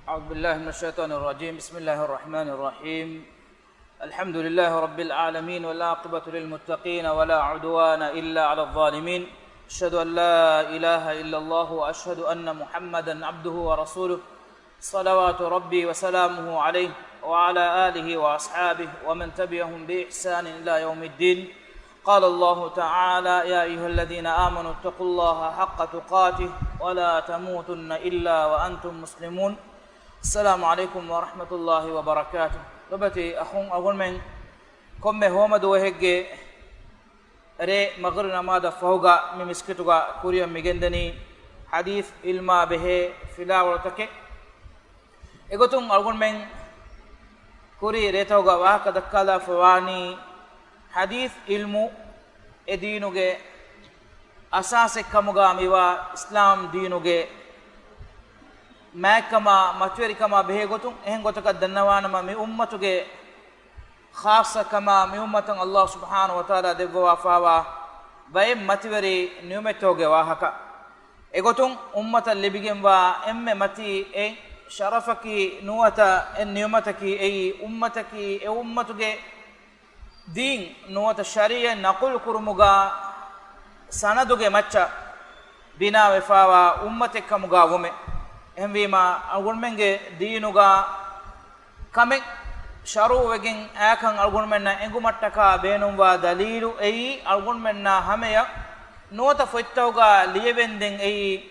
أعوذ بالله من الشيطان الرجيم. بسم الله الرحمن الرحيم. الحمد لله رب العالمين والعاقبة للمتقين ولا عدوان إلا على الظالمين. أشهد أن لا إله إلا الله وأشهد أن محمدا عبده ورسوله صلوات ربي وسلامه عليه وعلى آله وأصحابه ومن تبعهم بإحسان إلى يوم الدين. قال الله تعالى: يا أيها الذين آمنوا اتقوا الله حق تقاته ولا تموتن إلا وأنتم مسلمون. السلام عليكم ورحمة الله وبركاته. لبتي أخون أقول من كم هو مدو هجى ري مغرنا ماذا فوقا ممسكتوغا كوريا ميجندني حديث إلما به فلا ورتك إغتون أقول من كوري ريتوغا وهكذا كذا فواني حديث علمو دينوغي أساس كموغا ميوا إسلام دينوغي ماكما ماتوريكما بهيغوتون اهنغوتك دنوانما مي امتوغي خاصه كما مي امتن الله سبحانه وتعالى دغوا فاوا باي ماتوري نيومتوغي واهكا اغوتون امه لبيگن وا ام متي اي شرفكي نوتا ان نيومتكي اي امتكي اي امتوغي دين نوتا شريعه نقول كرموغا سندوغي مچا بنا وفاوا امتكموغا ومه ehmvima algonmenge deenuga kame sharu wegen akan algonmenna engumattaka beenumwa dalilu ei algonmenna hameya nota foittawga liyebenden ei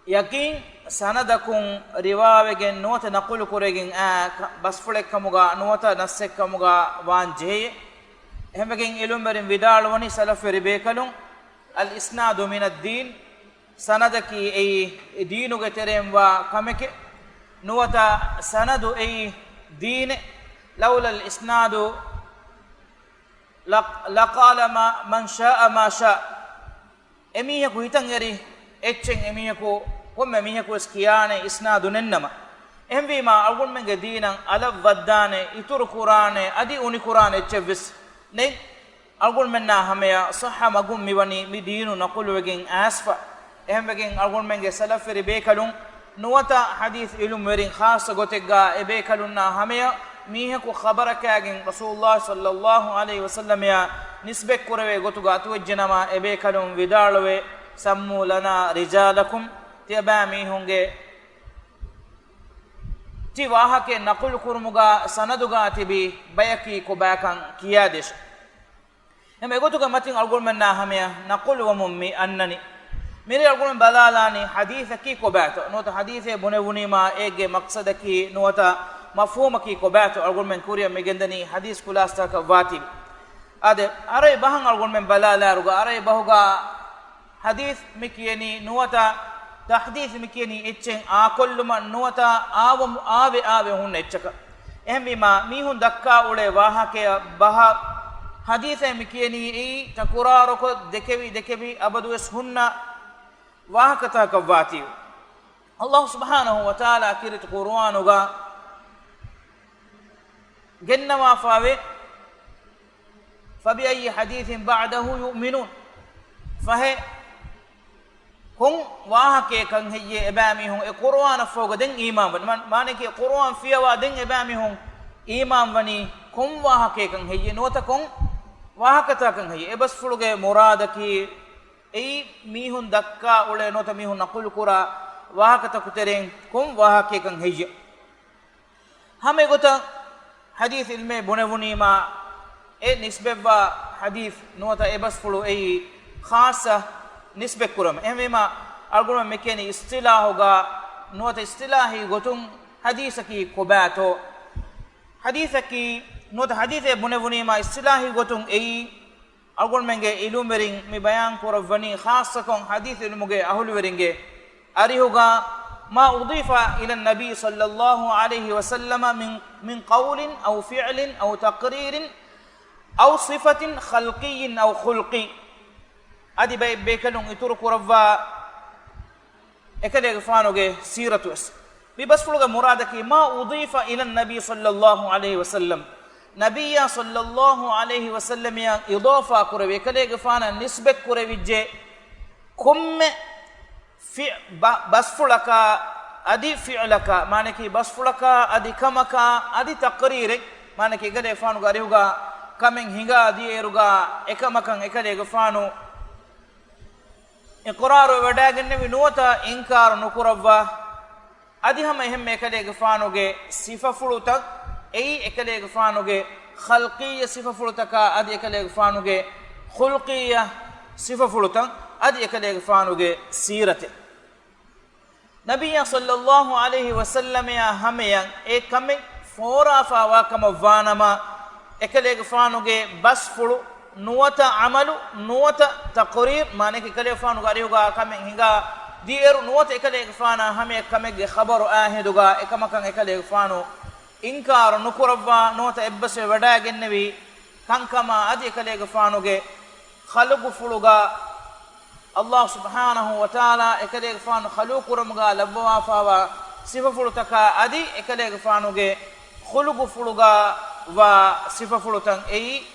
yakin sanadakun riwawegen nota naqul kuregen a basfulekkamuga nota nassekkamuga wanje ehmegen ilumberin vidalwani salaferi bekalun الإسناد من الدين سندك أي دينك تريم وكمك نوتا سند أي دين لولا الإسناد لقال ما من شاء ما شاء أميهكو يتنجري إتشن أميهكو هم أميهكو اسكيان إسناد ننما أمي ما أقول من دينا على ودان يتر قرآن أدي أني قرآن إتشبس نه أقول منا هميا صح مقوم ميوني مدينو نقول وجين أسفا إهم وجين أقول من سلف ربيكلون نوتا حديث إلهم ورين خاص قتجا ربيكلون هميا ميهكو خبرك عن رسول الله صلى الله عليه وسلم يا نسبة كروي قتجا توجنا ما ربيكلون ودارلوي سمو لنا رجالكم تبا ميهونجي تي واهك نقول كرمجا سندوجا تبي بيكي كوباكان كيادش هم يقولوا كمتين أقول منا هميا نقول وممي أنني ميري أقول من بلالاني حديثك كوباتو نوتا حديث بنوني ما إيجي مقصدك نوتا مفهومك كوباتو أقول من كوريا ميجندني حديث كلاستك واتي أده أري بهان أقول من بلالا رجع أري بهوجا حديث مكيني نوتا تحديث مكيني إتشين أكل ما نوتا آوي هون إتشك إهم بما ميهون دكا أولي واها كي بها حديث مكيني اي تقرارك دكبي ابدو سنة واهكتا كواتي الله سبحانه وتعالى كرت قرآنغا جنما فاوي فبأي حديث بعده يؤمنون فهي هم واهكي كان هي ابامي هم القرآن فوق دين ايمان مانك القرآن فيها ودين ابامي هم ايمان وني كم واهكي كان هي نوتكم واهكتا كان هي بس فلوغه مرادكي اي ميهون دكا اولي نوتا ميهون نقول كورا واهكتا كترين كم واهكي كان هي هم يغتا حديث علمي بنوني ما اي نسبه حديث نوتا اي بس فلو اي خاصه نسبه كرم اما الغرم مكاني اصطلاحوغا نوتا اصطلاحي غتون حديثكي كوباتو حديثكي نوت حديث بنوني ما اصطلاحي غتون اي اقول منجه علومرين مي بيان كورفني خاصه حديث المجه اهل ورنجه اريهوغا ما اضيف الى النبي صلى الله عليه وسلم من قول او فعل او تقرير او صفه خلقي او خلقي ادي بيكلون يتر كورفا اكله فانوغه سيرتوس بس فلوغا مرادك ما اضيف الى النبي صلى الله عليه وسلم نبي صلى الله عليه وسلم يا إضافة كروي كله فانا نسبة كروي جه كم basfulaka adi fi'laka maneki basfulaka adi kamaka adi taqrir maneki gade fanu garihuga kamen hinga adi eruga ekamakan ekade gafanu iqraru wadaganne vinuwata inkar nukurawwa adi hama ehme ekade gafanu sifa fulutak ei ekade gafanu khalqiyya sifa fulutaka adi ekade gafanu khulqiyya sifa fulutak adi ekade gafanu sirate Nabiya sallallahu alaihi wasallam ya hamayan e kame fora fawa kama vanama ekale gfanuge basfulu nuwata amalu nuwata taqrir mane ke kale fanu gariuga kame hinga dieru nuwata ekale gfana hame kame ge khabaru ahiduga ekamakan ekale gfanu inkar nukurabba nuwata ebbase wada gennevi kankama adi ekale gfanuge khalugu fuluga Allah subhanahu wa ta'ala ekade gfanu khaluquramga labwa fawa sifa fulutaka adi ekade gfanuge khulugu fuluga wa sifa fulutan ei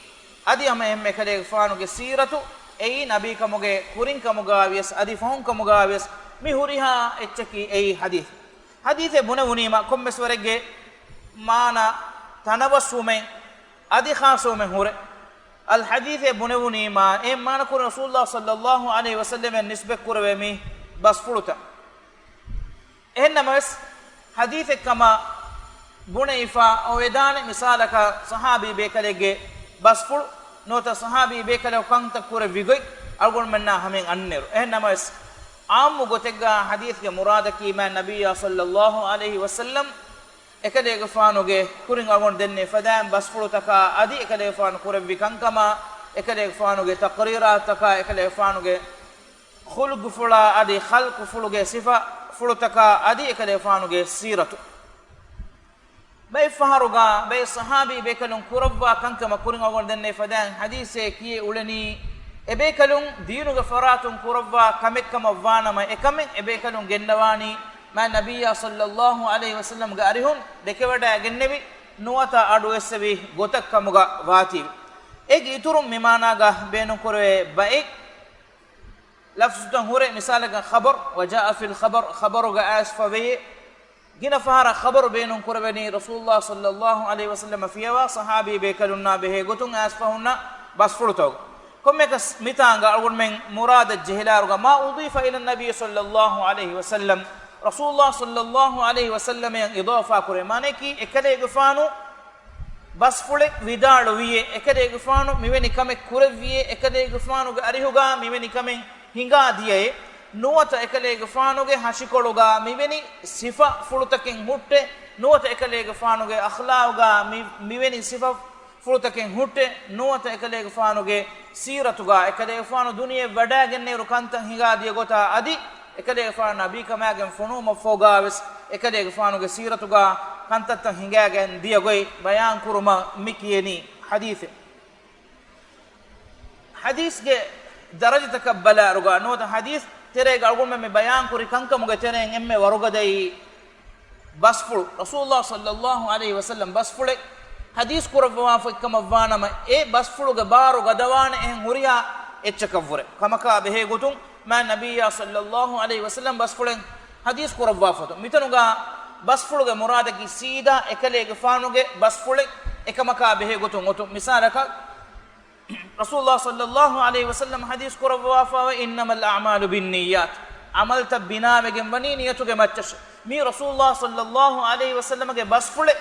adi ama emme ekade gfanuge siratu ei nabi kamuge kurin kamuga wies adi fahun kamuga wies mi huriha etchaki ei hadith bunawunima kommeswarege mana tanawasume adi khasume hure الحديث بنوني ما ما نكون رسول الله صلى الله عليه وسلم النسبة كرومي بس فلوتا إنما بس حديث كما بنيفا أو يدان مثالك صحابي بيكاليجي بس فل نوتا صحابي بيكاليو كان تكور فيجوي أقول منا همين أنير إنما بس عام مغتقى حديث كمرادك ما النبي صلى الله عليه وسلم ekade gfanuge kurin agon denne fadam basfulutaka adi ekade gfanu kurevi kankama ekade gfanuge taqrirataka ekade gfanuge khulq fula adi khalq fuluge sifa fulutaka adi ekade gfanuge siratu bay faharuga bay sahabi be kalun kurabba kankama kurin agon denne fadam hadise kiye ulani ebe kalun diinuge faratun kurabba kamekkama vanama ekame ebe kalun gendawani ما النبي صلى الله عليه وسلم غاريهم دكودا اگنبي نوتا ادو اسبي گوتك كمغا واتي اگ يترم ميماناغا بينو كره باي لفظ هوري مثالك خبر وجاء في الخبر خبرغا اسف به جنا فهر خبر بينو كره بني رسول الله صلى الله عليه وسلم فيوا صحابي بكلنا به گوتون اسفهنا بس فرتو كمك ميتانغا اول من مراد الجهلارغا ما اضيف الى النبي صلى الله عليه وسلم رسول الله صلى الله عليه وسلم إضافة كره معنی کی ekade gfanu bas fulek vidalu wiye ekade gfanu miweni kame kure wiye ekade gfanu ge arihuga miweni kame hinga diye nuwata ekade gfanu ge hashikoluga miweni sifa fulutaken hutte nuwata ekade gfanu ge akhlauga miweni sifa fulutaken hutte nuwata ekade gfanu ge siratuga ekade gfanu duniye wada genne rukanta hinga diye gota adi ekade gfanu nabi kamagen funuma fogaves ekade gfanu ge siratuga kantata hingagen dia goy bayan kuruma mikiyeni hadith ge daraja takabbala ruga nota hadith tere galgun me bayan kuri kankam ge tere emme waruga dai basful rasulullah sallallahu alaihi wasallam basful hadith kurwa fa kama wana ma e basful ge baru gadawana en huriya etchakavure kamaka behe gutun ما النبي صلى الله عليه وسلم بس فلان حديث كورب وافته ميتنوغا بس فلوغا مرادك سيدا اكلي غفانوغا بس فلان اكمكا به غوتون غوتون مثالك رسول الله صلى الله عليه وسلم حديث كورب وافا انما الاعمال بالنيات عملت بنا بگم بني نيتوغا مچش مي رسول الله صلى الله عليه وسلم کے بس فلان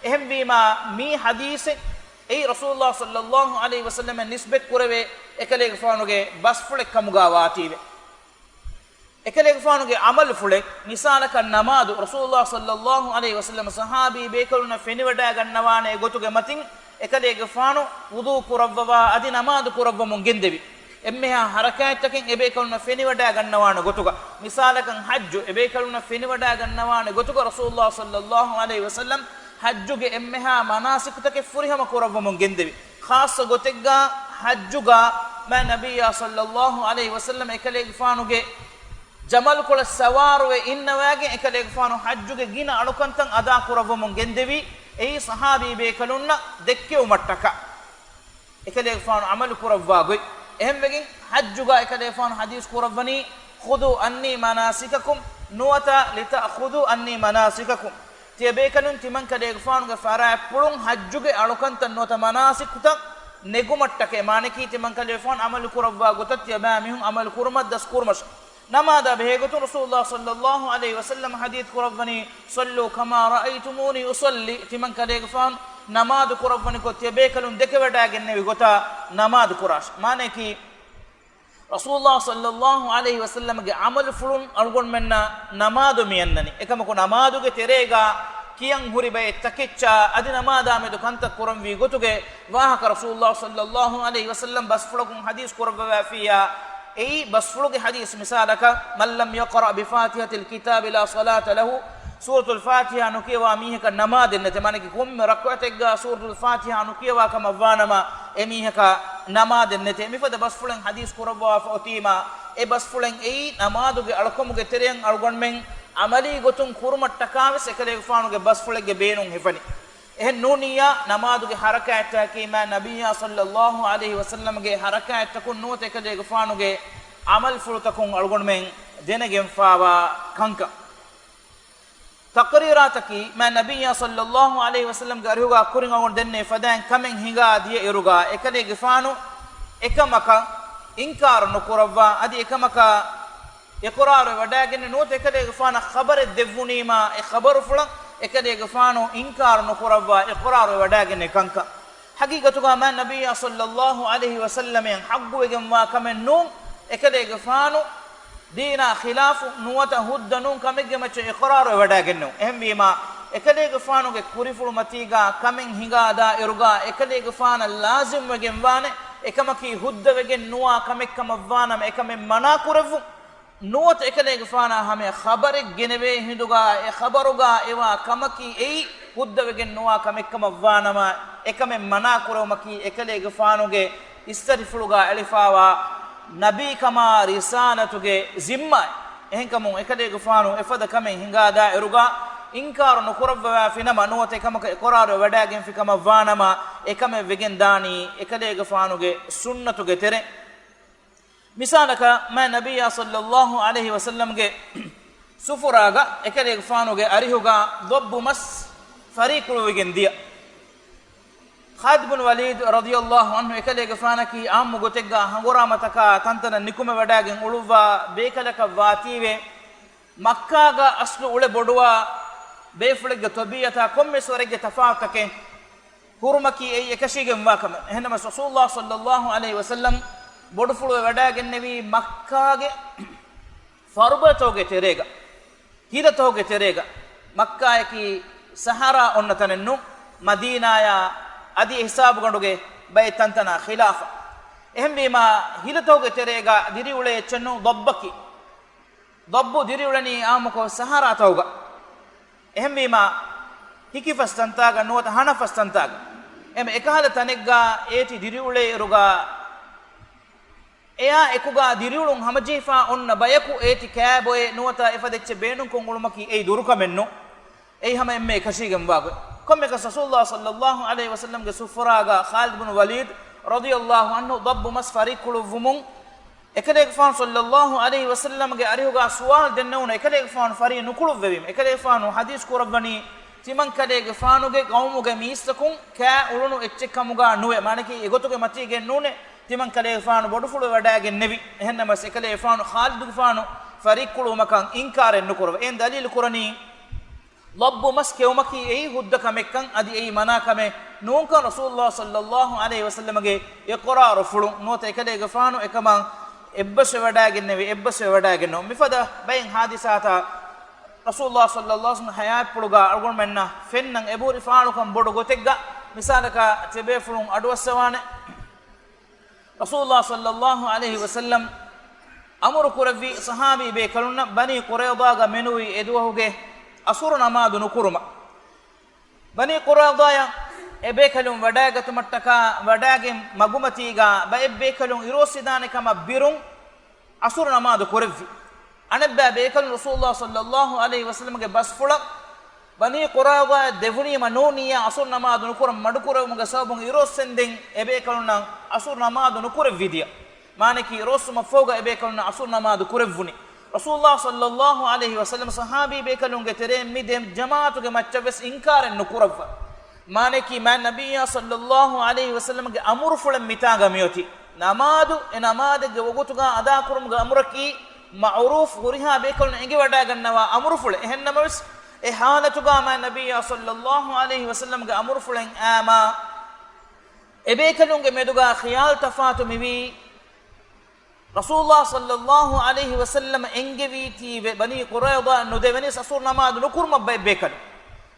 اهم بما مي حديث اي رسول الله صلى الله عليه وسلم نسبت كوربه اكلي غفانوغا بس فلان كمغا واتيبه ekale gfanu ge amal fulek misalaka namadu rasulullah sallallahu alaihi wasallam sahabi bekaluna feniwada gannawane gotuge matin ekale gfanu wudu kurawwa adi namadu kurawwa mun gendevi emmeha harakat takin ebekaluna feniwada gannawane gotuga misalakan hajju ebekaluna feniwada gannawane gotuga rasulullah sallallahu alaihi wasallam hajjuge emmeha manasik take furihama kurawwa mun gendevi khassa gotegga hajjuga ma nabiyya sallallahu alaihi wasallam ekale gfanu ge jamal kula sawaru inna wage ekale gfanu hajjuge gina alukantan ada kurawum gendevi ei sahabi be kalunna dekke umattaka ekale gfanu amal kurawwa goy ehem wegen hajjuga ekale gfanu hadis kurawani خذوا عني مناسككم نوتا لتأخذوا عني مناسككم تيبيكلون تمن كديك فانو فارا پلون حجوگه الوكنت نوتا مناسكتا نگومٹک مانکی تمن كديك فان عمل كروا گتت يبامهم عمل كرمت دس كرمش نماذا بهيغت رسول الله صلى الله عليه وسلم حديث كربني صلوا كما رأيتموني أصلي تمن كديك فان نماذ كربني كو تيبيكلون دكوٹاگن نبي گتا نماذ كراش مانکی رسول الله صلى الله عليه وسلم کے عمل فلون الگون مننا نماذ میannani ekama ko namaadu ge terega kiyan huri bay takicca adi namada me do kanta kuram wi gotuge wahaka rasulullah sallallahu alaihi wasallam bas fulgun hadis kurba fiya ei bas fuluge hadis misalaka man lam yaqra bi fatihatil kitab la salata lahu suratul fatiha nukiwa mihaka namad nete manaki kum rak'atega suratul fatiha nukiwa kama wanama emihaka namad nete mifada bas fulen hadis kurba fa otima e bas fulen ei namaduge alkomuge tereng algon men amali gotun kurmattakawe sekale fanuge bas fulege beenun hefani ehen nuniya namaduge harakata ki ma nabiyya sallallahu alaihi wasallam ge harakata kun note ekade fanuge amal fulutakun algon men denegen fawa kanka taqrirataki ma nabiyya sallallahu alaihi wasallam ge aruga kuringa on denne fadan kamen hinga diye eruga ekade fanu ekamaka inkar nukurwa adi ekamaka iqrar wadagen note ekade fana khabar devunima e khabaru fulan ekade fanu inkar nukurwa iqrar wadagen kanka haqiqatuga ma nabiyya sallallahu alaihi wasallam en haggu egen wa kamen nun ekade fanu dina khilafu nuwata huddanun kamegge macho iqrar wadagen nu ehmima ekade fanu ge kurifulu matiga kamen hinga da iruga ekade fana lazim wegen wane ekamaki hudda wegen nuwa kamekkam wana ekame mana kurevu nuwat ekade fana hame khabare geneve hinduga e khabaruga ewa kamaki ei hudda wegen nuwa kamekkam wana ma ekame mana kurewmaki ekade fanuge istarifuluga alifawa nabi kama risalatuge zimma ehenkamun ekade fanu efada kamen hinga da iruga inkar nukurabwa finama nuwat ekamaka iqrar wadagen fikama wanama ekame wegen dani ekade fanuge sunnatuge tere misalaka ma nabiyya sallallahu alaihi wasallam ge sufuraga ekade fanuge arihuga dobbu mas fariqul wegen dia Khalid bin Walid radiyallahu anhu ekade fanaki ammu gotega hangora mataka tantana nikume wadagen uluwa bekalaka watiwe makkaga aslu ule bodwa befulega tobiyata komme sorege tafawutake hurmaki ei ekashigem wakam ehnama rasulullah sallallahu alaihi wasallam bodfulu wadagen nevi makkage farbatoge terega hiratoge terega makkayaki sahara onnatanennu madinaya adi hisab gonduge bay tantana khilafa ehmbima hiratoge terega diriule chennu dobbaki dobbu diriulani amuko sahara tawga ehmbima hiki fastantaga nuwata hana fastantaga em ekahada tanegga eti diriule ruga eya ekuga diriulun hamajifa onna bayaku eti kaaboy nuwata efadecche beenun kongulumaki ei durukamenno ei hama emme kashigem wago komme ka rasulullah sallallahu alaihi wasallam ge sufraga Khalid bin Walid radiyallahu anhu dabbu masfari kuluvumun ekade fan sallallahu alaihi wasallam ge arihuga suwal dennawna ekade fan fari nukulu vevim ekade fanu hadis kurabani timan kade ge fanu ge qawmuge mistakun ka ulunu etchekamuga nuwe manaki egotuge mati ge nune timan kade fanu bodufulu wadagen nevi ehennama ekade fanu Khalid ge fanu fari kulumakan inkaren nukurwa en dalil kurani labbu maskewmaki ei huddaka mekkan adi ei manakame nunka rasulullah sallallahu alaihi wasallam ge iqrar fulu nota ekade ge fanu ekaman ebbase wadagen nevi ebbase wadagen no mifada bayin hadisata rasulullah sallallahu alaihi wasallam hayat puluga algon menna fennan eburi faanu kam bodo gotegga misalaka tebe fulun adwasawane rasulullah sallallahu alaihi wasallam amuru kuravi sahabi be kalunna bani qurayda ga menui eduhuge asur namadu nukuruma bani qurayda ya ebe kalun wadagatu mattaka wadage magumatiga ba ebe kalun irosidane kama birun asur namadu kurvi anabba be kalun rasulullah sallallahu alaihi wasallam ge basfula bani qurayda devuni manoniya asur namadu nukurum madukurum ge sabun irosenden ebe kalun asur namadu nukurvi dia maneki rosuma foga ebe kalun asur namadu kurvuni rasulullah sallallahu alaihi wasallam sahabi bekalunge tere midem jamaatuge maccaves inkaren nukuravva mane ki man nabiyya sallallahu alaihi wasallam ge amur fulen mitaga miyoti namadu e namadege wogutuga ada kurumga amuraki ma'ruf huriha bekalun enge wada gannawa amur fule ehennamavis e halatuga man nabiyya sallallahu alaihi wasallam ge amur fulen ama e bekalunge meduga khiyal tafatu miwi rasulullah sallallahu alaihi wasallam engeviti bani qurayza nudeveni asur namad nukurma bekal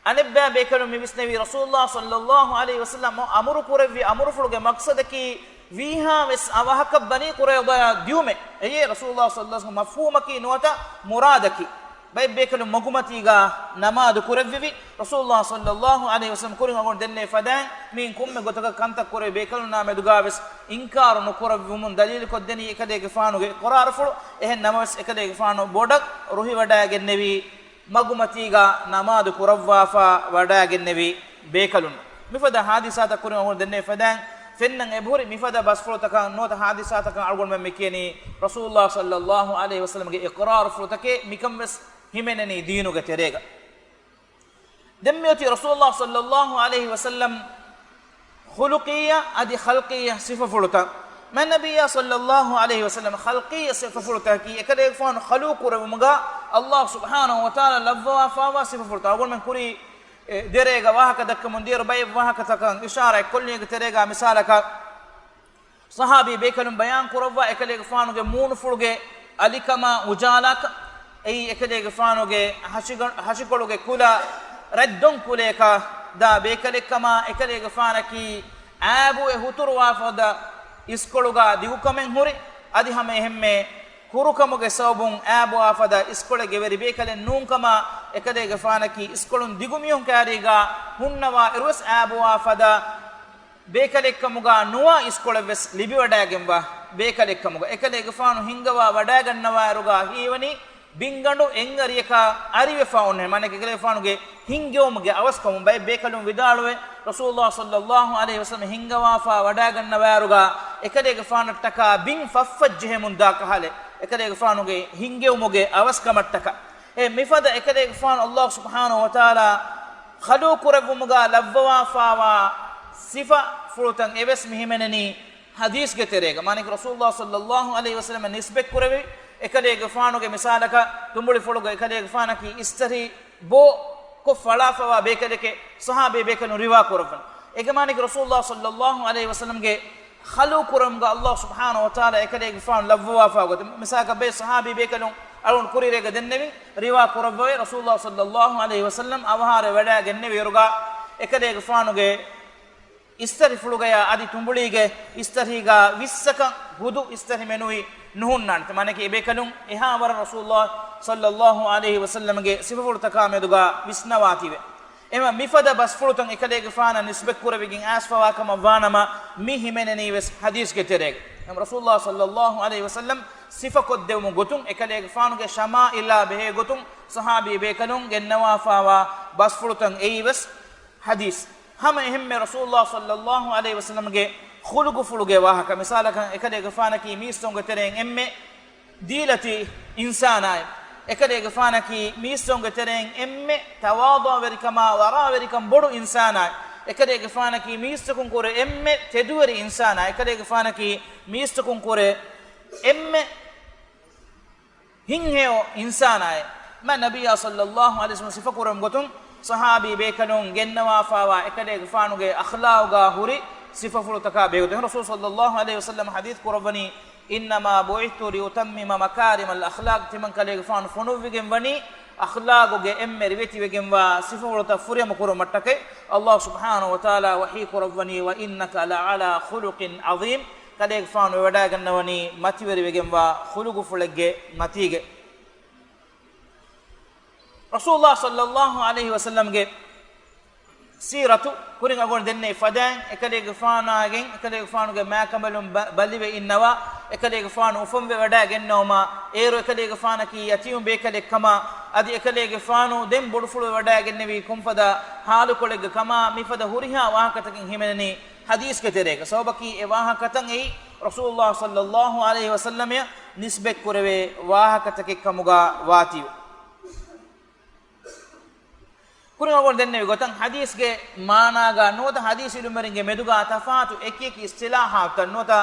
anibba bekal mi bisnevi rasulullah sallallahu alaihi wasallam amuru kurevi amuru fulge maqsadaki viha wes awahak bani qurayza diume eye rasulullah sallallahu alaihi wasallam mafhumaki nuata muradaki bay bekal magumatiga namad kurevi rasulullah sallallahu alaihi wasallam kurin agon denne fadan min kumme gotaka kanta kore bekal na meduga wes inkar no kurevi mun dalil ko deni ekadege faanuge qorar fulu ehen namas ekadege faanu bodak ruhi wada gennevi magumatiga namad kurawwa fa wada gennevi bekalun mifada hadisata kurin agon denne fadan fennan ebhuri mifada basfulu taka nota hadisata kan algon mem mekeni rasulullah sallallahu alaihi wasallam ge iqrar fulu take mikam wes himeneni diinuge terega demmiyoti rasulullah sallallahu alaihi wasallam khuluqiyya adi khalqiyya sifa fuluta man nabiyya sallallahu alaihi wasallam khalqiyya sifa fuluta ki ekade fon khaluq rumuga allah subhanahu wa ta'ala labwa fawa sifa fuluta agon men kuri derega wahaka dakka mundir bay wahaka takan ishara kulli ge terega misalaka sahabi bekalum bayan kurwa ekade fanuge mun fulge alikama ujalaka ei ekadege faanoge hashikoluge kula raddon kuleka da bekale kama ekadege faanaki aabu e huturu wafada iskoluga digukamen huri adi hame hemme kurukamuge sabun aabu wafada iskolege veri bekale nunkama ekadege faanaki iskolun digumiyun kariga hunnawa irus aabu wafada bekale kamuga nuwa iskoleves libi wadagemba bekale kamuga ekadege faanu hingawa wadagannawa eruga hiwani bingandu engariyaka ariwe faunne maneke gele faanuge hingewumuge avaskamu bay bekalum vidaluwe rasulullah sallallahu alaihi wasallam hingawa fa wada ganna waruga ekadege faanattaka bin faffajje munda kahale ekadege faanuge hingewumuge avaskamattaka e mifada ekadege faanu allah subhanahu wa taala khadu kurabumuga labwa fawa sifa furutan eves mihimeneni hadis ge terega maneke rasulullah sallallahu alaihi wasallam nisbet kuravi ekadege faanuge misalaka tumbuli fuluga ekadege faanaki istari bo ko falafawa bekadeke sahabe bekanu riwa kurban egamani rasulullah sallallahu alaihi wasallam ge khalu kuramga allah subhanahu wa taala ekadege faan lavwa fagot misaka be sahabi bekanu alun kurirega dennevi riwa kurabwe rasulullah sallallahu alaihi wasallam awhare wada gennevi yoruga ekadege faanuge istari fuluga ya adi tumbulige istariga wissaka hudu istari menui nuhunnan manake bekalum eha war rasulullah sallallahu alaihi wasallam ge sifaful takameduga visnawatiwe ema mifada basfulutan ekadege faana nisbek kurawigin asfawa kama vanama mi himeneni wes hadis ge tereg em rasulullah sallallahu alaihi wasallam sifa koddemu gotun ekadege faanuge shama illa behe gotun sahabi bekalum gennawa fawa basfulutan eiwes hadis hama ehme rasulullah sallallahu alaihi wasallam ge khulugu fuluge wahaka misalaka ekadege faanaki mistonge tereng emme dilati insana ekadege faanaki mistonge tereng emme tawadu verikama wara verikam bodu insana ekadege faanaki mistukun kore emme teduweri insana ekadege faanaki mistukun kore emme hinheo insana ma nabiyya sallallahu alaihi wasallam sifakuram gotun sahabi bekanun gennawa fawa ekadege faanuge akhlauga huri sifafulu taka begude rasul sallallahu alaihi wasallam hadith kurabani inma bu'ithu li utammima makarim al akhlaq timan kale fan funuwigem wani akhlaquge emme riveti wegem wa sifafulu ta furiyam kuro mattake allah subhanahu wa taala wahi kurabani wa innaka la ala khuluqin azim kale fan wada gannawani mativeri wegem wa khulugu fulege matige rasulullah sallallahu alaihi wasallam ge siratu kuringa gon denne fadan ekadege faanagen ekadege faanuge makamalum balibe innawa ekadege faanu ufombe wada gennoma ero ekadege faanaki yatium bekade kama adi ekadege faanu dem bodufulu wada gennevi kumfada halu kolega kama mifada huriha wahakatakin himeneni hadis ke tereka sabaki e wahakatan ei rasulullah sallallahu alaihi wasallam ya nisbek kurave wahakatake kamuga wati kurigol denne gotan hadis ge maana ga nota hadis ilumeringe meduga tafatu ekiki istilahat nota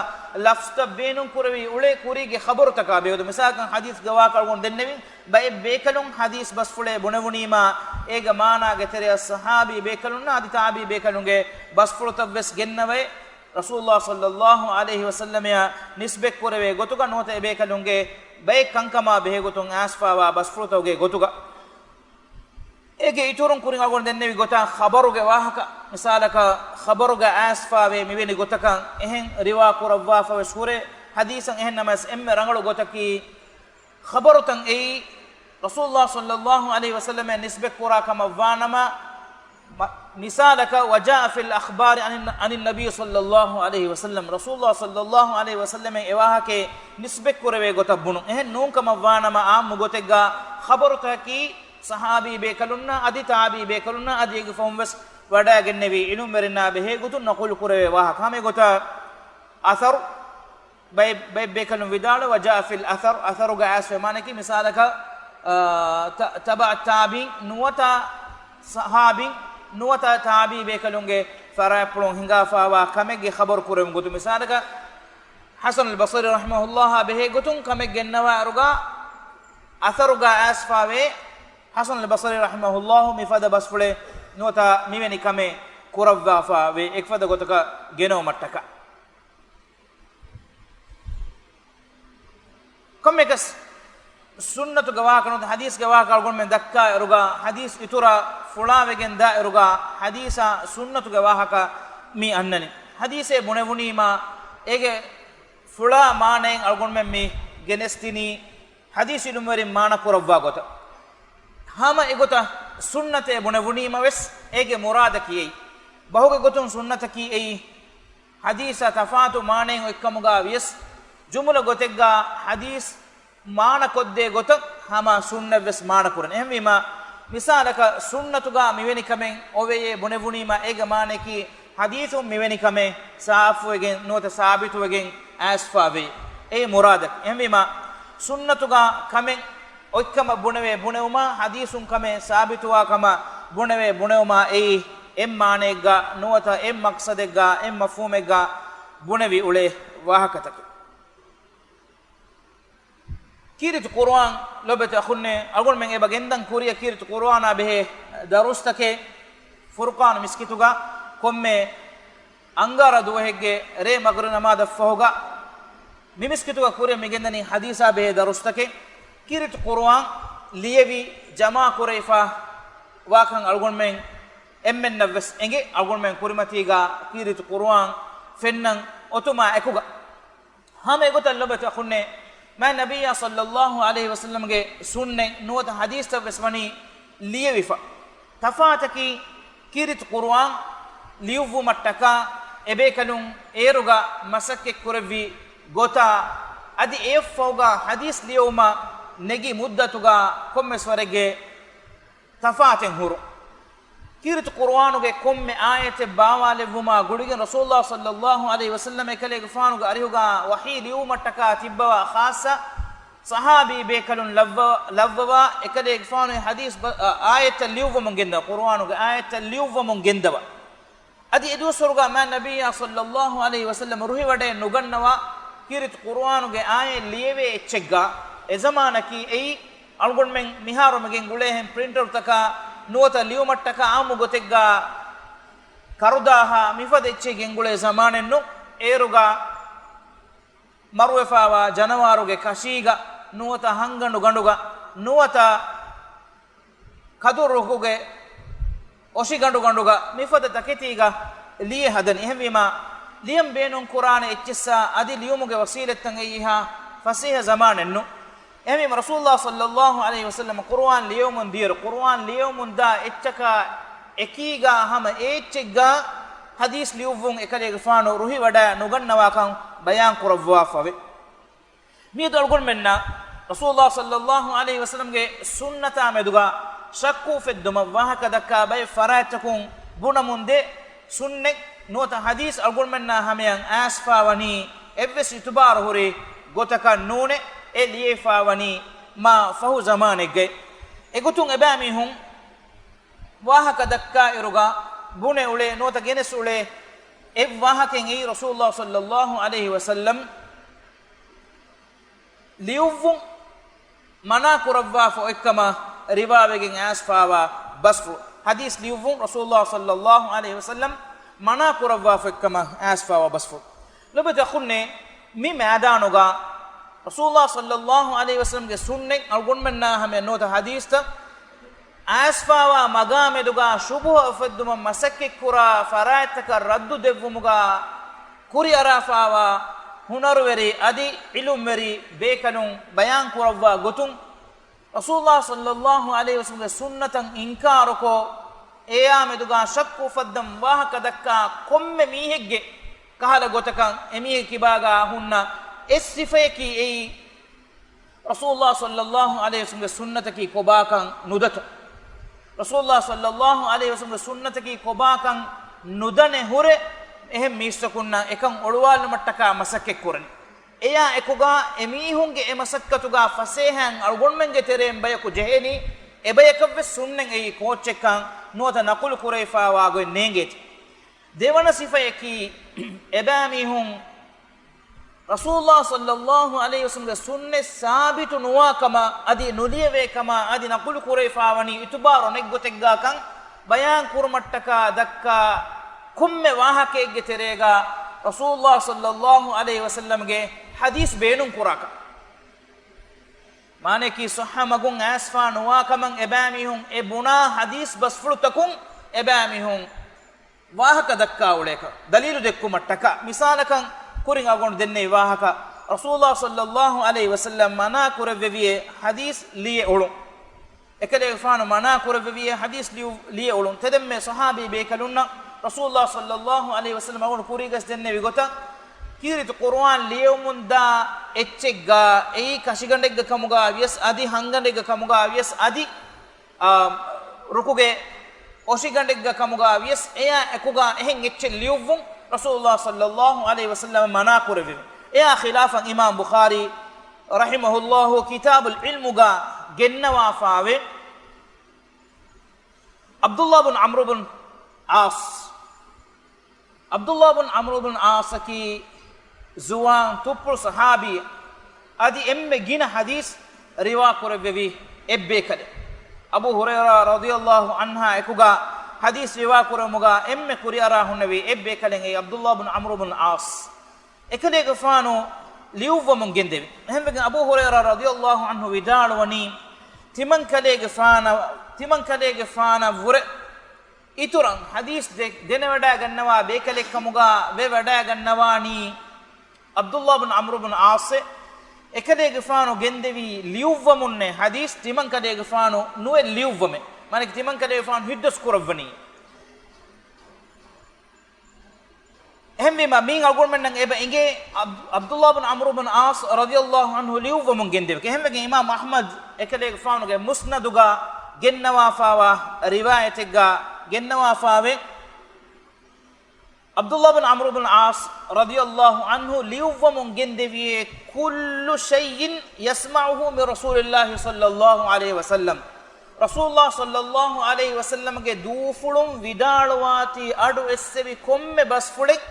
lafsta beenun kuravi ule kurige khabar taka beodu misakan hadis gawa kalgon denne bay bekalun hadis bas fule bunavunima ega maana ge tere sahabi bekalunna adi tabi bekalunge bas fultabes gennave rasulullah sallallahu alaihi wasallam ya nisbek kurave gotuga nota e bekalunge bay kankama behegotun asfawa bas fultoge gotuga ege iturun kuring agon dennevi gota khabaruge wahaka misalaka khabaruge asfawe miveni gotakan ehen riwa kurawwa fa sure hadisan ehen namas emme rangalu gotaki khabarutan ei rasulullah sallallahu alaihi wasallam nisbek kura kama wanama misalaka wajaa fil akhbar anin nabiy sallallahu alaihi wasallam rasulullah sallallahu alaihi wasallam e wahake nisbek kurave gotabunu ehen nun kama wanama am gotega khabarutaki sahabi bekalunna adi tabi bekalunna adi ge fomwes wada gennevi inu merina behe gutun naqul kurave wa kame gota athar bay bekalun vidala waja fil athar ga asfe manaki misalaka taba tabi nuwata sahabi nuwata tabi bekalunge farapulon hinga fawa kame ge khabar kurave gutu misalaka hasan al-basri rahimahullah behe gutun kame gennawa ruga athar ga asfawe hasan al-basri rahimahullah mifada basfule nota miveni kame kurawwa fa ve ekfada gotaka geno mattaka kommekas sunnatu gawa kanot hadis gawa kalgon men dakka eruga hadis itura fulawegen da eruga hadisa sunnatu gawa haka mi annani hadise bunevunima ege fula manen algon men mi genestini hadisi numeri mana kurawwa gota hama egota sunnate bunavunima wes ege murada kiyei bahuge gotun sunnata ki ei hadisa tafatu manen ekkamuga wes jumla gotegga hadis maana kodde gotak hama sunna wes maana kuran ehmima misalaka sunnatuga miveni kamen oveye bunavunima ege maane ki hadithu miveni kame saafu egen nota sabitu egen asfawe ei murada ehmima sunnatuga kamen okkama bunave bunewma hadisun kame sabituwa kama bunave bunewma ei emmanegga nuwata em maqsadegga em mafhumegga bunevi ule wahakatake kirit qur'an lobeta khunne algon men eba gendan kuriya kirit qur'ana behe darustake furqan miskituga komme angara duwehegge re magru namada fahoga mimiskituga kuriya megendani hadisa behe darustake kirit qur'an liyevi jama kuraifa wakan algon men emmen navs enge algon men kurimatiga kirit qur'an fennan otuma ekuga hame gotal lobata khunne ma nabiyya sallallahu alaihi wasallam ge sunne nuwata hadis tavsmani liyevifa tafataki kirit qur'an liyuvu mattaka ebe kalun eruga masakke kurevi gota adi effoga hadis liyuma negi muddatuga komme swarege tafaten huru kirit qur'anuge komme ayate bawale vuma gudige rasulullah sallallahu alaihi wasallam ekale gfanuga arihuga wahi liumataka tibba khassa sahabi bekalun lavwa ekale gfanu hadis ayate liuva mungenda qur'anuge ayate liuva mungenda adi edu surga ma nabiyya sallallahu alaihi wasallam ruhi wade nugannawa kirit qur'anuge aye liyewe echegga ezamanaki ei algon men miharu megen gulehen printer taka nuwata liumattaka amu gotegga karudaha mifade echegen gule zamanennu eruga maruefawa janawaruge kashiga nuwata hangandu ganduga nuwata kaduruge oshi ganduga mifade taketiga liye hadan ehmima liyam beenun qur'ana echissa adi liumuge wasiletan eiha fasiha zamanennu ehmi rasulullah sallallahu alaihi wasallam qur'an liyumun dir qur'an liyumun da echaka ekiga hama echega hadis liyuvun ekale gfano ruhi wada nugannawa kan bayan qurawwa fawe mi dolgon menna rasulullah sallallahu alaihi wasallam ge sunnata meduga shakku fedduma wahaka dakka bay faratakun bunamunde sunne nuota hadis algon menna hameyan asfawani evves itubar hore gotaka nune e liefawani ma fahu zamanege egutun ebami hun wahaka dakka iruga bune ule nuota genes ule ev wahaken ei rasulullah sallallahu alaihi wasallam liuvun mana kurawwa fo ekkama riwayegen asfawa basfu hadis liuvun rasulullah sallallahu alaihi wasallam mana kurawwa fo ekkama asfawa basfu lobata khunne mi madanoga rasulullah sallallahu alaihi wasallam ge sunne algon menna hame nota hadis ta asfawa magameduga shubuh afadduma masakke kura faraitaka raddu devumuga kuri arafawa hunarweri adi ilumweri bekanun bayan kurawwa gotun rasulullah sallallahu alaihi wasallam sunnatan inkaruko eyameduga shakku faddam wahaka dakka komme mihegge kahala gotakan emihe kibaga hunna essifeki ei rasulullah sallallahu alaihi wasallam sunnataki kobakan nudatu rasulullah sallallahu alaihi wasallam sunnataki kobakan nudane hure ehem mistakunna ekan olwal mattaka masakke kurani eya ekuga emihunge emasakkatuga fasehan algonmenge terem bayaku jeheni ebayakave sunnen ei kochekan nuata naqul kurayfa wago nenget devana sifayaki ebamihun rasulullah sallallahu alaihi wasallam sunne sabitu nuwa kama adi nuliyewe kama adi naqul kurayfa wani itubaro neggotegga kan bayan kurmattaka dakka kumme wahakegge terega rasulullah sallallahu alaihi wasallam ge hadis beenun kuraka mane ki sahha magun asfa nuwa kaman ebamihun ebuna hadis basfulutakun ebamihun wahaka dakka uleka dalilu dekku mattaka misalakan kurin agon denne wahaka rasulullah sallallahu alaihi wasallam mana kurevviye hadis liye ulun ekale faanu mana kurevviye hadis liye ulun tedemme sahabi be kalunna rasulullah sallallahu alaihi wasallam agon kurigas denne vigota kirit qur'an liyumun da etchegga ei kashigandegga kamuga avies adi hangandegga kamuga avies adi rukuge oshigandegga kamuga avies eya ekuga ehen etche liyuvun rasulullah sallallahu alaihi wasallam mana kurve eya khilafan imam bukhari rahimahullah kitabul ilmuga genna wafawe abdullah bin amr bin as abdullah bin amr bin as ki zuwan tupul sahabi adi emme gina hadis riwa kurvevi ebbe kale abu hurairah radhiyallahu anha ekuga hadis riwa kuramuga emme kuriara hunnevi ebbe kale ngai abdullah bin amr bin as ekale gafano liuwa mun gendevi hembe abu hurairah radhiyallahu anhu vidalwani timan kale gafana vure ituran hadis dene wada gannawa be kale kamuga be wada gannawani abdullah bin amr bin as ekade gafano gendevi liuwa munne hadis timan kade gafano nuwe liuwa me mane timan kade gafano hiddas kurawani ehme ma min algon men nang eba inge abdullah bin amr bin as radhiyallahu anhu liuwa mun gendevi ehme ge imam ahmad ekade gafano ge musnaduga gennawa fawa riwayatega gennawa fawe abdullah bin amr bin as radhiyallahu anhu liuwa mun gendevi kullu shay'in yasma'uhu min rasulillah sallallahu alaihi wasallam rasulullah sallallahu alaihi wasallam ge dufulum vidalwati adu essevi komme basfulek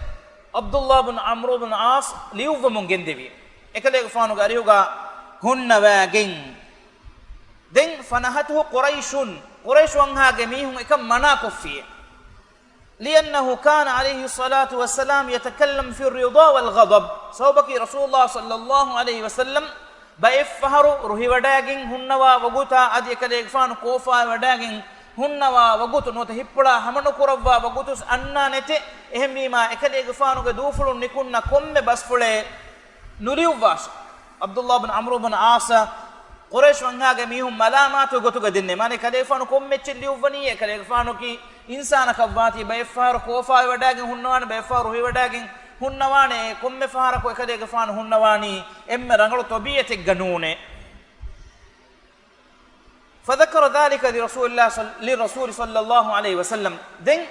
abdullah bin amr bin as liuwa mun gendevi ekale gafanu gariuga hunna wagen den fanahatuhu quraish wangha ge mihun ekam mana kofiye لأنه كان عليه الصلاة والسلام يتكلم في الرضا والغضب صوبك رسول الله صلى الله عليه وسلم بإفهر رهي وداغين هنوا وغوتا أدي كاليغفان كوفا وداغين هنوا وغوت نوت هبلا همنو كروا وغوتس أننا نتي إهمي ما إكاليغفانو دوفلو نكونا كم بسفلي نريو باش عبد الله بن عمرو بن عاص قريش وانغا ميهم ملاماتو غوتو غدنه ماني كاليغفانو كم مچليو ونيه كاليغفانو كي insana kavvati bayfar kofa wadagen hunnawan bayfar ruhi wadagen hunnawane komme fahara ko ekade gafan hunnawani emme rangalu tobiyete ganune فذكر ذلك لرسول الله صلى الله عليه وسلم دين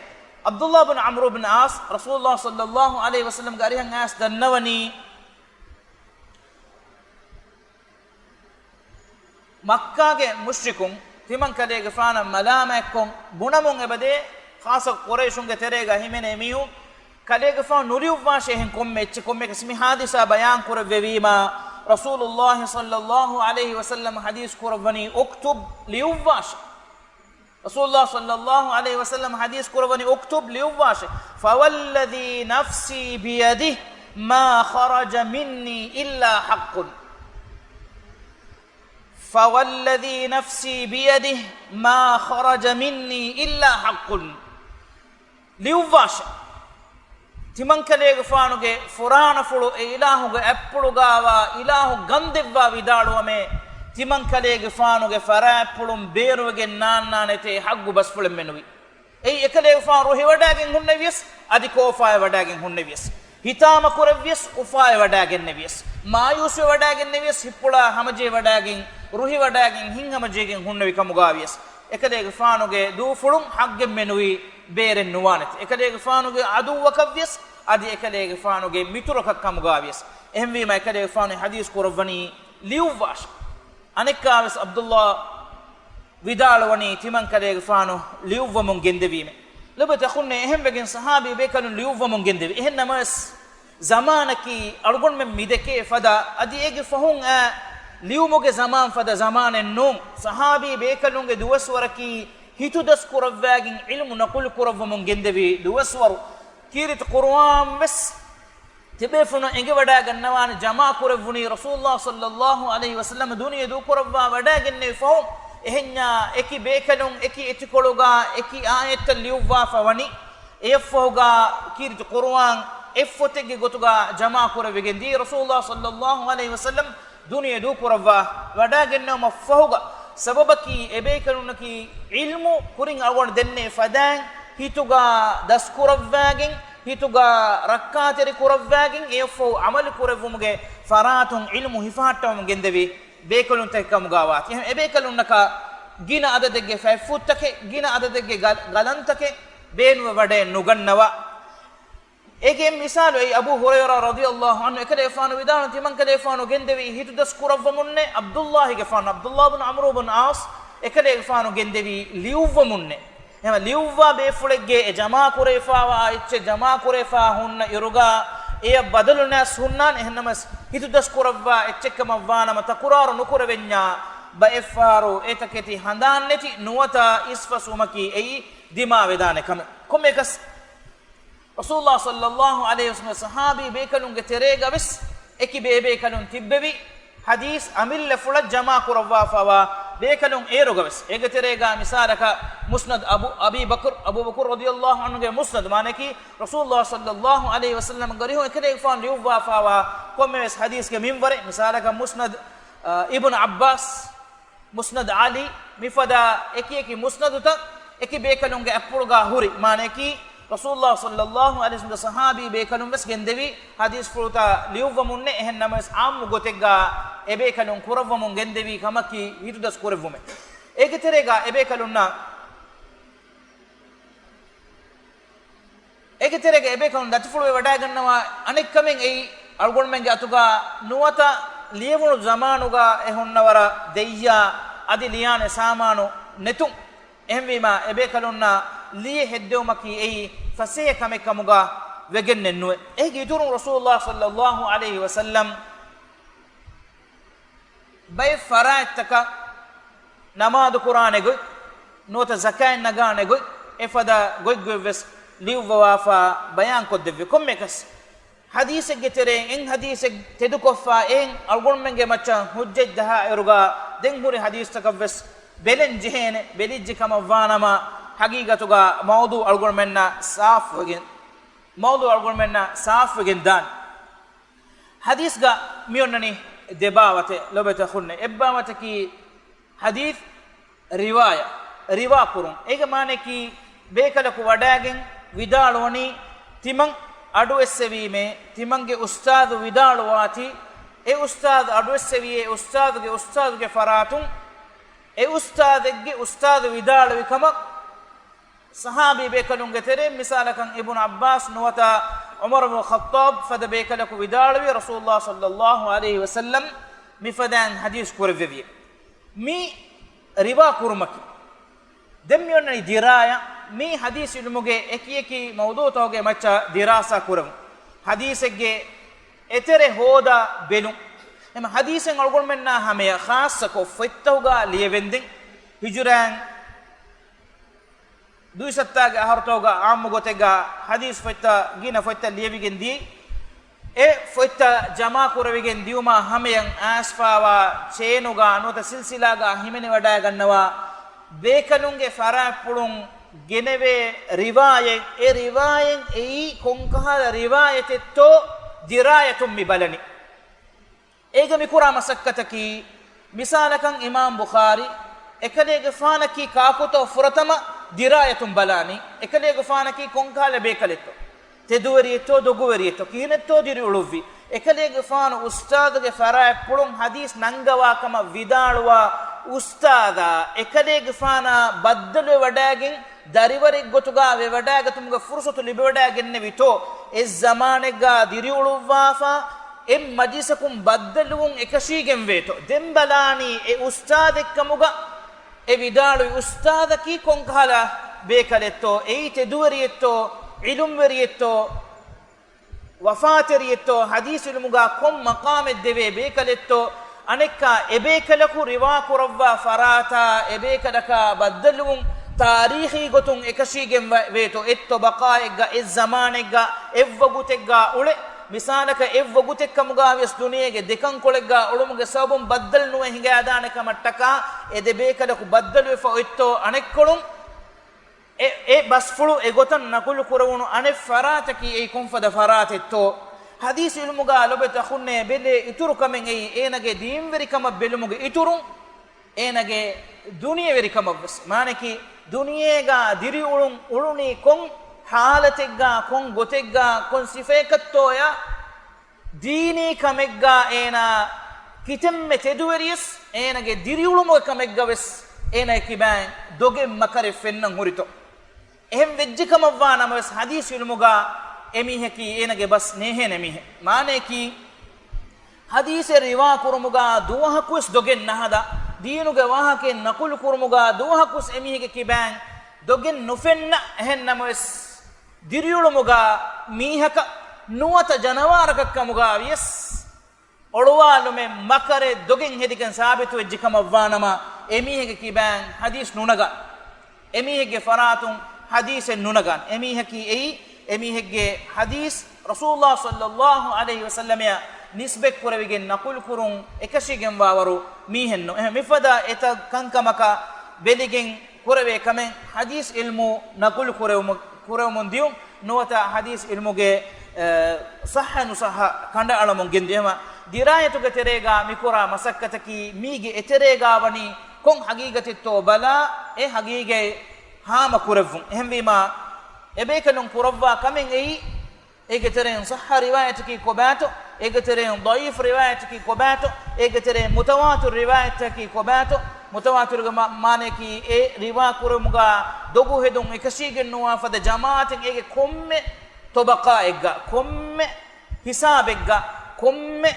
Abdullah bin Amr bin As Rasulullah sallallahu alaihi wasallam garihan as dannawani Makkah ge mushrikun timan kalege fana malama ekkon bunamun ebade khasa quraishun ge terega himene miu kalege fa nuriuwa shehen komme ecche komme kasmi hadisa bayan kurvevima Rasulullah sallallahu alaihi wasallam hadis kurvani uktub liuwash Rasulullah sallallahu alaihi wasallam hadis kurvani uktub liuwash fawalladhi nafsi biyadihi ma kharaja minni illa haqqun فوالذي نفسي بيده ما خرج مني إلا حق ليوواش تمن كليغ فانوغي فرانا فلو إلهوغي أبلوغاوا إلهو غندوا ودالو أمي تمن كليغ فانوغي فرابلوم بيروغي نانانتي حقو بس فلم منوي أي كليغ فان روحي وداغين هن نبيس أدي كوفاي وداغين هن نبيس හිතාම කුරවියස් උපාය වඩාගෙන නෙවියස් මායුස් වඩාගෙන නෙවියස් හිප්පුලා හැමජේ වඩාගෙන රුහි වඩාගෙන හින් හැමජේගෙන් හුන්නවි කමුගාවියස් එකදේග ෆානුගේ දූ ෆුළුම් හග්ගෙන් මෙනුයි බේරෙන් නුවානත් එකදේග ෆානුගේ අදුවකවියස් අදි එකදේග ෆානුගේ මිතුරක කමුගාවියස් එහෙම වීම එකදේග ෆානුගේ හදීස් කුරවණි ලියුවාෂ අනෙක්කාවස් අබ්දුල්ලා විදාලවණි තිමන් කදේග ෆානු ලියුවමුන් ගෙන්දවීම لبت أخونا إهم بجن صحابي بيكانوا ليوفا من جندب إهنا مس زمانك أرجون من ميدكي فدا أدي إيج فهون ليومك زمان فدا زمان النوم صحابي بيكانوا دوس وركي هيتو دس كرفاجين علم نقول كرف من جندبي دوس ور كيرت قرآن بس تبيفنا إنجي ودا جنوان جماعة كرفوني رسول الله صلى الله عليه وسلم دنيا دو كرفا ودا جن فهم ehnya eki bekanun eki etikologa eki ayat liuwa fawani efoga kirit qur'an efotege gotuga jama kuravegendi rasulullah sallallahu alaihi wasallam dunya du kurava wadagenna mafahuga sababaki ebekanunaki ilmu kurin awon denne fadan hituga das kuravagin hituga rakkateri kuravagin efo amal kuravumuge faratun ilmu hifatam gendevi bekalun tekkamugawat ehe bekalun naka gina adadege fayfuttake gina adadege galantake beenuwa wade nugannawa ege misalu ay abu hurayra radiyallahu anhu ekade fanu vidanu timan kade fanu gendevi hitu das kurawwamunne abdullah ge fanu abdullah ibn amr ibn as ekade fanu gendevi liuwwamunne ema liuwwa be fulege e jama kurefawa icche jama kurefa hunna iruga eya badaluna sunnan ehnamas hitu das kurawwa echchekama wana mata qur'an nukurevenya ba efaro etaketi handanneti nuwata isfasumaki ei dima vedane kam komekas rasulullah sallallahu alaihi wasallam sahabi bekalunge terega bes eki bebe kalun tibbevi hadis amille fula jama kurawwa fawa bekalun eroga bes ege terega misalaka musnad abu bakr radiyallahu anhu ge musnad maneki rasulullah sallallahu alaihi wasallam gariho ekede fan liuwa fawa komes hadis ge minware misalaka musnad ibn abbas musnad ali mifada eki musnad ta eki bekalunge appulga huri maneki rasulullah sallallahu alaihi wasallam sahabi bekalun bes gendevi hadis fruta liuwamunne ehen namas am gotega ebekalun kurawwamun gendevi kamaki hirudas kurawwume ege terega ebekalunna ege terega ebekalun datfulu wada gannawa anek kamen ei algon menge atuga nuwata liyevunu zamanuga ehonnawara deyya adi liyane samanu netum ehmima ebekalunna liye heddewmaki ei fasiya kamekamuga wegennennuwe ege iturun rasulullah sallallahu alaihi wasallam bay faraitaka namaz qur'ane go nota zakat nagane go efada goygoves liuwafa bayan koddevi kommekas hadise getere en hadise tedukofa en algon menge macha hujjaj daha eruga den huri hadis takavves belen jehene belijji kama vanama hagigatuga mawdu algon menna saaf wegen dan hadis ga miyonnani debawate lobeta khunne ebbamata ki hadith riwa kurun ege mane ki bekala ku wadagen vidaloni timan adu essevime timange ustad vidalwati e ustad adu esseviye ustadge faratun e ustadege ustad vidalwi kama sahabi bekalunge tere misalakan ibn abbas nuwata umar ibn khattab fada bekalaku vidalwi rasulullah sallallahu alaihi wasallam mifadan hadis kurvevi mi riwa kurmaki demmiyonni diraya mi hadis ilmuge ekiyeki mawdu toge macha dirasa kuram hadisege etere hoda belu em hadisen algon menna hameya khassa ko fettawga liyevendin hijuran duisattaga ahartoga ammu gotega hadis fetta gina fetta liyevigen di e fetta jama kuravigen diuma hameyan asfawa cheenuga anota silsilaga himene wada gannawa bekalunge fara pulun geneve riwaye e riwayen ei konkahala riwayete to dirayatum mi balani ega mikura masakkataki misalakan imam bukhari ekalege fanaki kakuto furatama dirayatum balani ekalege fanaki konkala bekaletto teduwerietto doguwerietto kihinetto diri uluvi ekalege fana ustadge fara pulun hadis nangawa kama vidalwa ustada ekalege fana baddalu wadagen dariwari gotuga ve wadaga tumga fursatu libe wadagen ne vito ez zamanega diri uluwafa em majlisakum baddaluun ekashigen veto dembalani e ustadekkamuga e vidalu ustadaki konkala bekaletto eite duwerietto ilum verietto wafaterietto hadisul muga kom maqam deve bekaletto anekka ebekalaku riwa kurawwa farata ebekalaka baddaluun tarihi gotun ekashigen veto etto baqaega ez zamanega evvagutega ule misalaka evvagutekka mugaves duniyege dekan kolegga ulumuge sabum baddal nuwe hinga adaneka mattaka ede bekalaku baddalu fa etto anekkolum e basfulu e gotan nakul kurawunu ane farataki e konfada faratetto hadis ilmuga lobeta khunne bele ituru kamen ei enage diimveri kama belumuge iturun enage duniye veri kama bas maneki duniyega diri uluni kon halategga kon gotegga kon sifekattoya dini kamegga ena kitemme teduweris enage diriulumo kamegga wes ena kiban doge makare fennan hurito ehem vejjikam avwana wes hadis ilmuga emiheki enage bas nehe nemihe mane ki hadis riwa kurumuga duwahakus dogen nahada diinuge wahake naqul kurumuga duwahakus emiheke kiban dogen nufenna ehennam wes diriyulumuga mihaka nuwata janawarakakkamuga yes oluwalume makare dogen hedikan sabitu ejjikam avvanama emihege kiban hadis nunaga emihege faratun hadis nunagan emiheki ei emihege hadis rasulullah sallallahu alaihi wasallam ya nisbek kuravigen naqul kurun ekashigen wawaru mihenno mifada eta kankamaka beligen kurave kamen hadis ilmu naqul kurawmun dium nuwata hadis ilmuge sahha nusaha kanda alamun gendema dirayatuge terega mikura masakkataki mige eterega wani kon haqiqatitto bala e haqiqe hama kuravun ehmbima ebekalun kurawwa kamen ei egeteren sahha riwayatiki kobato egeteren dhaif riwayatiki kobato egeteren mutawatir riwayatiki kobato mutawatir mane ki e riwa kurumuga dogu hedun ekashigen nuwa fada jamaatin ege komme tobaqa egga komme hisabegga komme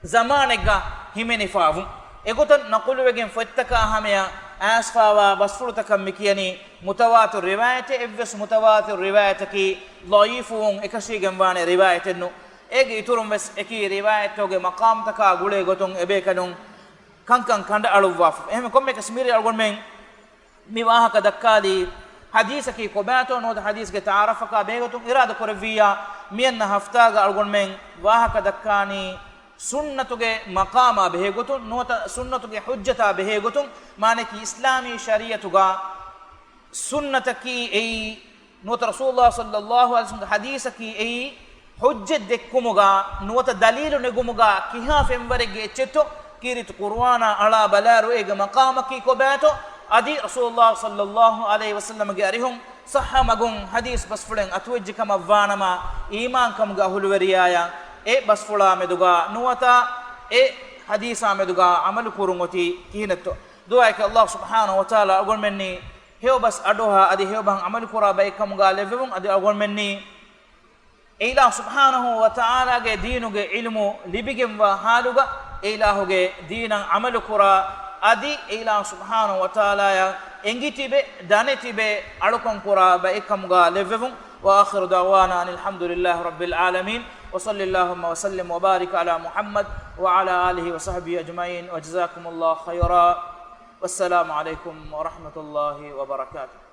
zamanegga himeni faavun egotan naqulwegen fattaka hameya asfawa basfurutaka mikiyani mutawatir riwayat evs mutawatir riwayataki dhaifun ekashigen wane riwayatennu ege iturum wes eki riwayatoge maqam taka gule gotun ebekanun kankan kanda aluwaf ehme komme kasmiri algon men mi wahaka dakkali hadisaki kobato no hadis ge taarafaka begotun irada korviya mianna haftaga algon men wahaka dakkani sunnatuge maqama behegotun nota sunnatuge hujjata behegotun mane ki islami shariatuga sunnataki ei nota rasulullah sallallahu alaihi wasallam hadisaki ei hujjat dekkumuga nota dalilu negumuga kiha fembarege chetto kirit qur'ana ala balaru ega maqamaki kobato adi rasulullah sallallahu alaihi wasallam ge arihum sahha magun hadis basfulen atwejji kam avvanama iman kam ga hulweriya e basfula meduga nuwata e hadisa meduga amal kurungoti kihinetto du'a ke allah subhanahu wa ta'ala agon menni هيو بس أدوها أدي هيو بان عمل كورا بيكم قال لفهم أدي أقول مني إله سبحانه وتعالى جي دينه جي علمه لبيجم وحالوغا إله جي دين عمل كورا أدي إله سبحانه وتعالى يا إنجتي بي دانتي بي ألوكم كورا بيكم قال لفهم وآخر دعوانا أن الحمد لله رب العالمين وصلى اللهم وسلم وبارك على محمد وعلى آله وصحبه أجمعين وجزاكم الله خيرا والسلام عليكم ورحمة الله وبركاته.